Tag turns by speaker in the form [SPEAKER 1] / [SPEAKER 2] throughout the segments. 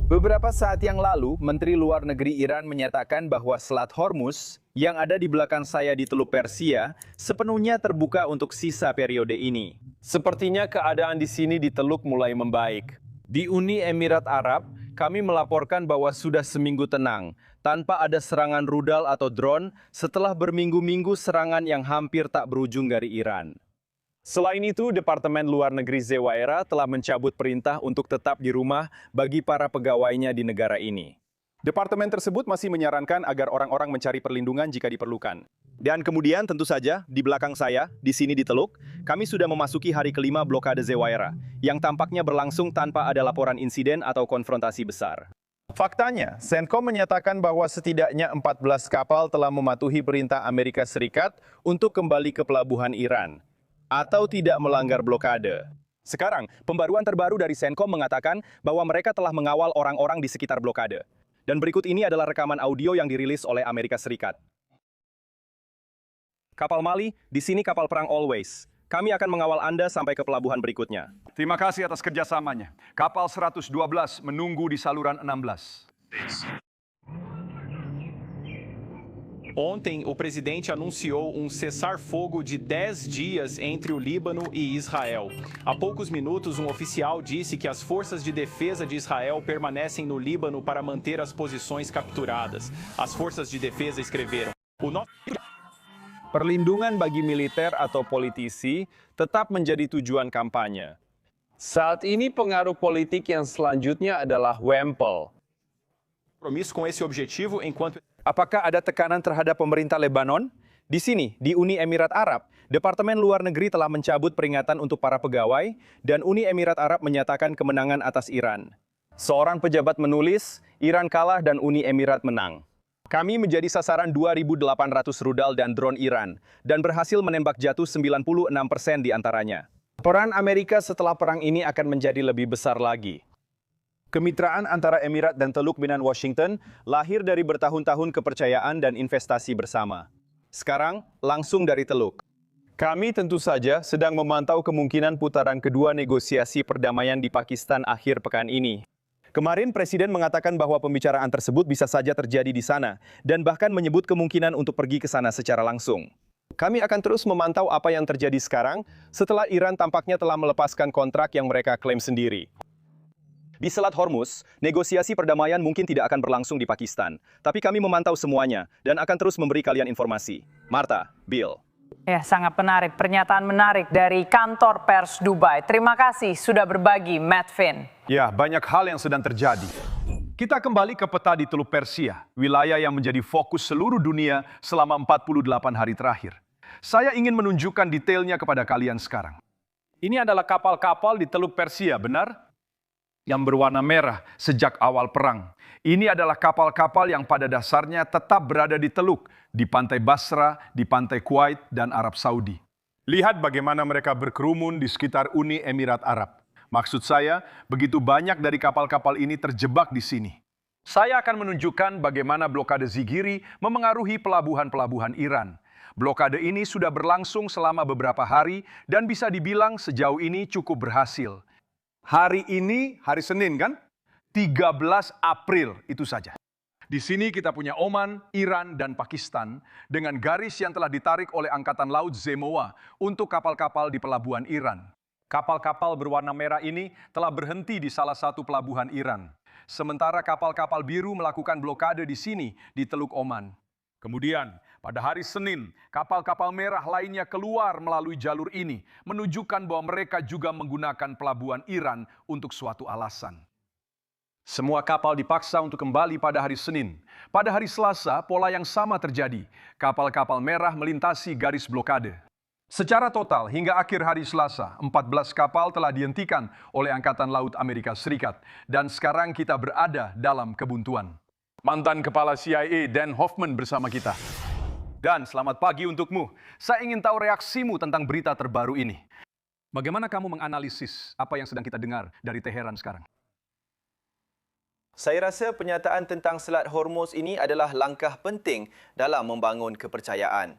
[SPEAKER 1] Beberapa saat yang lalu, Menteri Luar Negeri Iran menyatakan bahwa Selat Hormuz yang ada di belakang saya di Teluk Persia sepenuhnya terbuka untuk sisa periode ini. Sepertinya keadaan di sini di Teluk mulai membaik. Di Uni Emirat Arab, kami melaporkan bahwa sudah seminggu tenang, tanpa ada serangan rudal atau drone setelah berminggu-minggu serangan yang hampir tak berujung dari Iran. Selain itu, Departemen Luar Negeri Zewaira telah mencabut perintah untuk tetap di rumah bagi para pegawainya di negara ini. Departemen tersebut masih menyarankan agar orang-orang mencari perlindungan jika diperlukan. Dan kemudian tentu saja, di belakang saya, di sini di Teluk, kami sudah memasuki hari kelima blokade Zewaira, yang tampaknya berlangsung tanpa ada laporan insiden atau konfrontasi besar. Faktanya, Senkom menyatakan bahwa setidaknya 14 kapal telah mematuhi perintah Amerika Serikat untuk kembali ke pelabuhan Iran atau tidak melanggar blokade. Sekarang, pembaruan terbaru dari Senkom mengatakan bahwa mereka telah mengawal orang-orang di sekitar blokade. Dan berikut ini adalah rekaman audio yang dirilis oleh Amerika Serikat. Kapal Mali, di sini kapal perang Always. Kami akan mengawal Anda sampai ke pelabuhan berikutnya.
[SPEAKER 2] Terima kasih atas kerjasamanya. Kapal 112 menunggu di saluran 16.
[SPEAKER 3] Ontem, o presidente anunciou cessar-fogo de 10 dias entre o Líbano e Israel. Há poucos minutos, um oficial disse que as forças de defesa de Israel permanecem no Líbano para manter as posições capturadas. As forças de defesa escreveram:
[SPEAKER 1] Perlindungan bagi militer atau politisi tetap menjadi tujuan kampanye.
[SPEAKER 4] Saat ini pengaruh politik yang selanjutnya adalah Wempel.
[SPEAKER 3] Compromisso com esse objetivo enquanto
[SPEAKER 1] Apakah ada tekanan terhadap pemerintah Lebanon? Di sini, di Uni Emirat Arab, Departemen Luar Negeri telah mencabut peringatan untuk para pegawai, dan Uni Emirat Arab menyatakan kemenangan atas Iran. Seorang pejabat menulis, Iran kalah dan Uni Emirat menang. Kami menjadi sasaran 2.800 rudal dan drone Iran, dan berhasil menembak jatuh 96% di antaranya. Peran Amerika setelah perang ini akan menjadi lebih besar lagi. Kemitraan antara Emirat dan Teluk Binan Washington lahir dari bertahun-tahun kepercayaan dan investasi bersama. Sekarang, langsung dari Teluk. Kami tentu saja sedang memantau kemungkinan putaran kedua negosiasi perdamaian di Pakistan akhir pekan ini. Kemarin Presiden mengatakan bahwa pembicaraan tersebut bisa saja terjadi di sana, dan bahkan menyebut kemungkinan untuk pergi ke sana secara langsung. Kami akan terus memantau apa yang terjadi sekarang setelah Iran tampaknya telah melepaskan kontrak yang mereka klaim sendiri. Di Selat Hormuz, negosiasi perdamaian mungkin tidak akan berlangsung di Pakistan. Tapi kami memantau semuanya dan akan terus memberi kalian informasi. Marta, Bill.
[SPEAKER 5] Ya, sangat menarik. Pernyataan menarik dari kantor pers Dubai. Terima kasih sudah berbagi, Matt Finn.
[SPEAKER 2] Ya, banyak hal yang sedang terjadi. Kita kembali ke peta di Teluk Persia, wilayah yang menjadi fokus seluruh dunia selama 48 hari terakhir. Saya ingin menunjukkan detailnya kepada kalian sekarang. Ini adalah kapal-kapal di Teluk Persia, benar? Yang berwarna merah sejak awal perang. Ini adalah kapal-kapal yang pada dasarnya tetap berada di Teluk, di pantai Basra, di pantai Kuwait, dan Arab Saudi. Lihat bagaimana mereka berkerumun di sekitar Uni Emirat Arab. Maksud saya, begitu banyak dari kapal-kapal ini terjebak di sini. Saya akan menunjukkan bagaimana blokade Zigiri memengaruhi pelabuhan-pelabuhan Iran. Blokade ini sudah berlangsung selama beberapa hari dan bisa dibilang sejauh ini cukup berhasil. Hari ini, hari Senin kan? 13 April, itu saja. Di sini kita punya Oman, Iran, dan Pakistan dengan garis yang telah ditarik oleh Angkatan Laut Zemoa untuk kapal-kapal di pelabuhan Iran. Kapal-kapal berwarna merah ini telah berhenti di salah satu pelabuhan Iran. Sementara kapal-kapal biru melakukan blokade di sini, di Teluk Oman. Kemudian, pada hari Senin, kapal-kapal merah lainnya keluar melalui jalur ini, menunjukkan bahwa mereka juga menggunakan pelabuhan Iran untuk suatu alasan. Semua kapal dipaksa untuk kembali pada hari Senin. Pada hari Selasa, pola yang sama terjadi. Kapal-kapal merah melintasi garis blokade. Secara total, hingga akhir hari Selasa, 14 kapal telah dihentikan oleh Angkatan Laut Amerika Serikat. Dan sekarang kita berada dalam kebuntuan. Mantan Kepala CIA Dan Hoffman bersama kita. Dan selamat pagi untukmu. Saya ingin tahu reaksimu tentang berita terbaru ini. Bagaimana kamu menganalisis apa yang sedang kita dengar dari Teheran sekarang?
[SPEAKER 1] Saya rasa pernyataan tentang Selat Hormuz ini adalah langkah penting dalam membangun kepercayaan.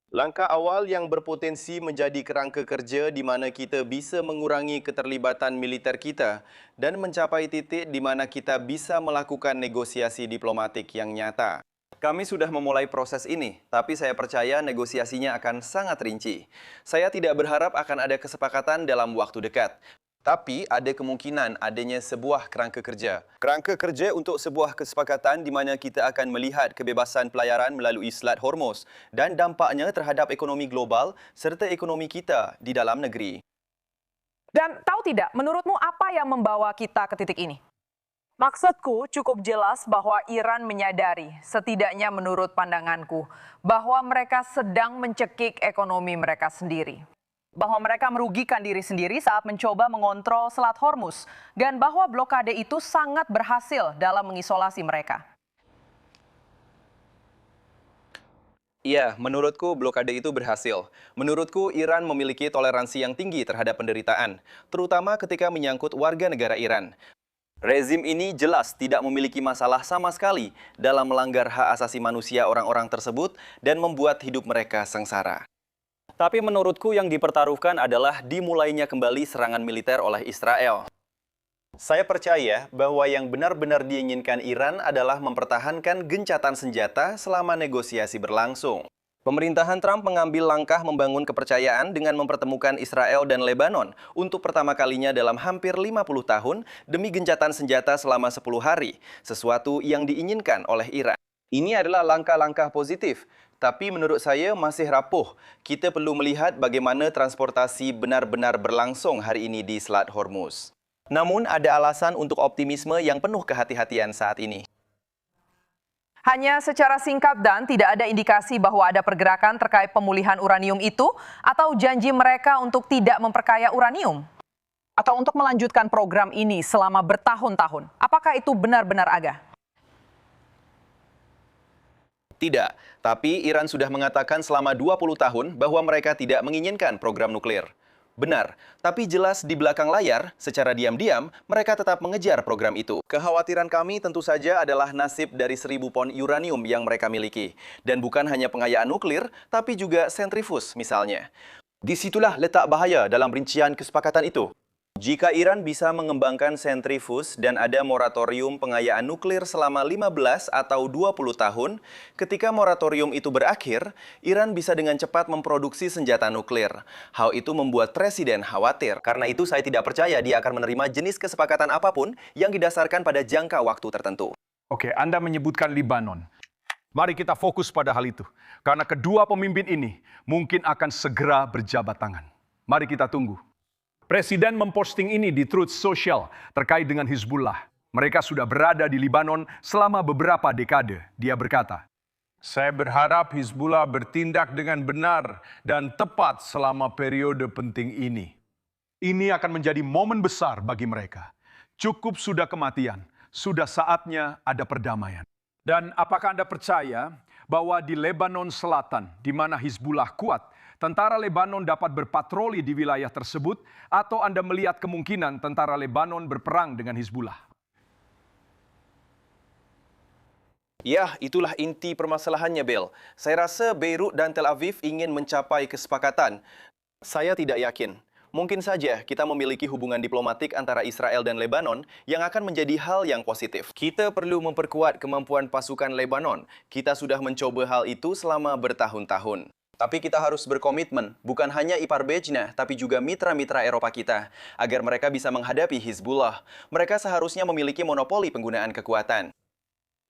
[SPEAKER 1] Langkah awal yang berpotensi menjadi kerangka kerja di mana kita bisa mengurangi keterlibatan militer kita dan mencapai titik di mana kita bisa melakukan negosiasi diplomatik yang nyata. Kami sudah memulai proses ini, tapi saya percaya negosiasinya akan sangat rinci. Saya tidak berharap akan ada kesepakatan dalam waktu dekat. Tapi ada kemungkinan adanya sebuah kerangka kerja. Kerangka kerja untuk sebuah kesepakatan di mana kita akan melihat kebebasan pelayaran melalui Selat Hormuz dan dampaknya terhadap ekonomi global serta ekonomi kita di dalam negeri.
[SPEAKER 5] Dan tahu tidak, menurutmu apa yang membawa kita ke titik ini? Maksudku cukup jelas bahwa Iran menyadari, setidaknya menurut pandanganku, bahwa mereka sedang mencekik ekonomi mereka sendiri. Bahwa mereka merugikan diri sendiri saat mencoba mengontrol Selat Hormuz, dan bahwa blokade itu sangat berhasil dalam mengisolasi mereka.
[SPEAKER 1] Iya, menurutku blokade itu berhasil. Menurutku Iran memiliki toleransi yang tinggi terhadap penderitaan, terutama ketika menyangkut warga negara Iran. Rezim ini jelas tidak memiliki masalah sama sekali dalam melanggar hak asasi manusia orang-orang tersebut dan membuat hidup mereka sengsara. Tapi menurutku yang dipertaruhkan adalah dimulainya kembali serangan militer oleh Israel. Saya percaya bahwa yang benar-benar diinginkan Iran adalah mempertahankan gencatan senjata selama negosiasi berlangsung. Pemerintahan Trump mengambil langkah membangun kepercayaan dengan mempertemukan Israel dan Lebanon untuk pertama kalinya dalam hampir 50 tahun demi gencatan senjata selama 10 hari, sesuatu yang diinginkan oleh Iran. Ini adalah langkah-langkah positif, tapi menurut saya masih rapuh. Kita perlu melihat bagaimana transportasi benar-benar berlangsung hari ini di Selat Hormuz. Namun ada alasan untuk optimisme yang penuh kehati-hatian saat ini.
[SPEAKER 5] Hanya secara singkat dan tidak ada indikasi bahwa ada pergerakan terkait pemulihan uranium itu atau janji mereka untuk tidak memperkaya uranium. Atau untuk melanjutkan program ini selama bertahun-tahun. Apakah itu benar-benar ada?
[SPEAKER 1] Tidak, tapi Iran sudah mengatakan selama 20 tahun bahwa mereka tidak menginginkan program nuklir. Benar, tapi jelas di belakang layar, secara diam-diam, mereka tetap mengejar program itu. Kekhawatiran kami tentu saja adalah nasib dari 1000 pon uranium yang mereka miliki. Dan bukan hanya pengayaan nuklir, tapi juga sentrifus misalnya. Disitulah letak bahaya dalam rincian kesepakatan itu. Jika Iran bisa mengembangkan sentrifus dan ada moratorium pengayaan nuklir selama 15 atau 20 tahun, ketika moratorium itu berakhir, Iran bisa dengan cepat memproduksi senjata nuklir. Hal itu membuat Presiden khawatir. Karena itu saya tidak percaya dia akan menerima jenis kesepakatan apapun yang didasarkan pada jangka waktu tertentu.
[SPEAKER 2] Oke, Anda menyebutkan Lebanon. Mari kita fokus pada hal itu. Karena kedua pemimpin ini mungkin akan segera berjabat tangan. Mari kita tunggu. Presiden memposting ini di Truth Social terkait dengan Hizbullah. Mereka sudah berada di Lebanon selama beberapa dekade. Dia berkata,
[SPEAKER 6] "Saya berharap Hizbullah bertindak dengan benar dan tepat selama periode penting ini."
[SPEAKER 2] ini akan menjadi momen besar bagi mereka. Cukup sudah kematian, sudah saatnya ada perdamaian. Dan apakah Anda percaya bahwa di Lebanon Selatan, di mana Hizbullah kuat, tentara Lebanon dapat berpatroli di wilayah tersebut, atau Anda melihat kemungkinan tentara Lebanon berperang dengan Hizbullah?
[SPEAKER 1] Ya, itulah inti permasalahannya, Bill. Saya rasa Beirut dan Tel Aviv ingin mencapai kesepakatan. Saya tidak yakin. Mungkin saja kita memiliki hubungan diplomatik antara Israel dan Lebanon yang akan menjadi hal yang positif. Kita perlu memperkuat kemampuan pasukan Lebanon. Kita sudah mencoba hal itu selama bertahun-tahun. Tapi kita harus berkomitmen, bukan hanya ipar Bejna, tapi juga mitra-mitra Eropa kita, agar mereka bisa menghadapi Hizbullah. Mereka seharusnya memiliki monopoli penggunaan kekuatan.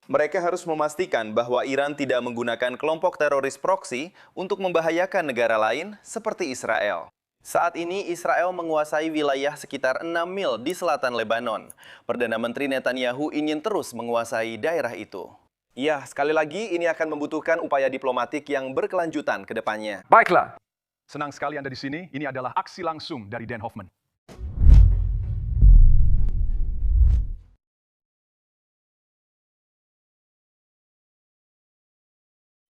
[SPEAKER 1] Mereka harus memastikan bahwa Iran tidak menggunakan kelompok teroris proksi untuk membahayakan negara lain seperti Israel. Saat ini Israel menguasai wilayah sekitar 6 mil di selatan Lebanon. Perdana Menteri Netanyahu ingin terus menguasai daerah itu. Ya, sekali lagi ini akan membutuhkan upaya diplomatik yang berkelanjutan ke depannya.
[SPEAKER 2] Baiklah, senang sekali Anda di sini. Ini adalah aksi langsung dari Dan Hoffman.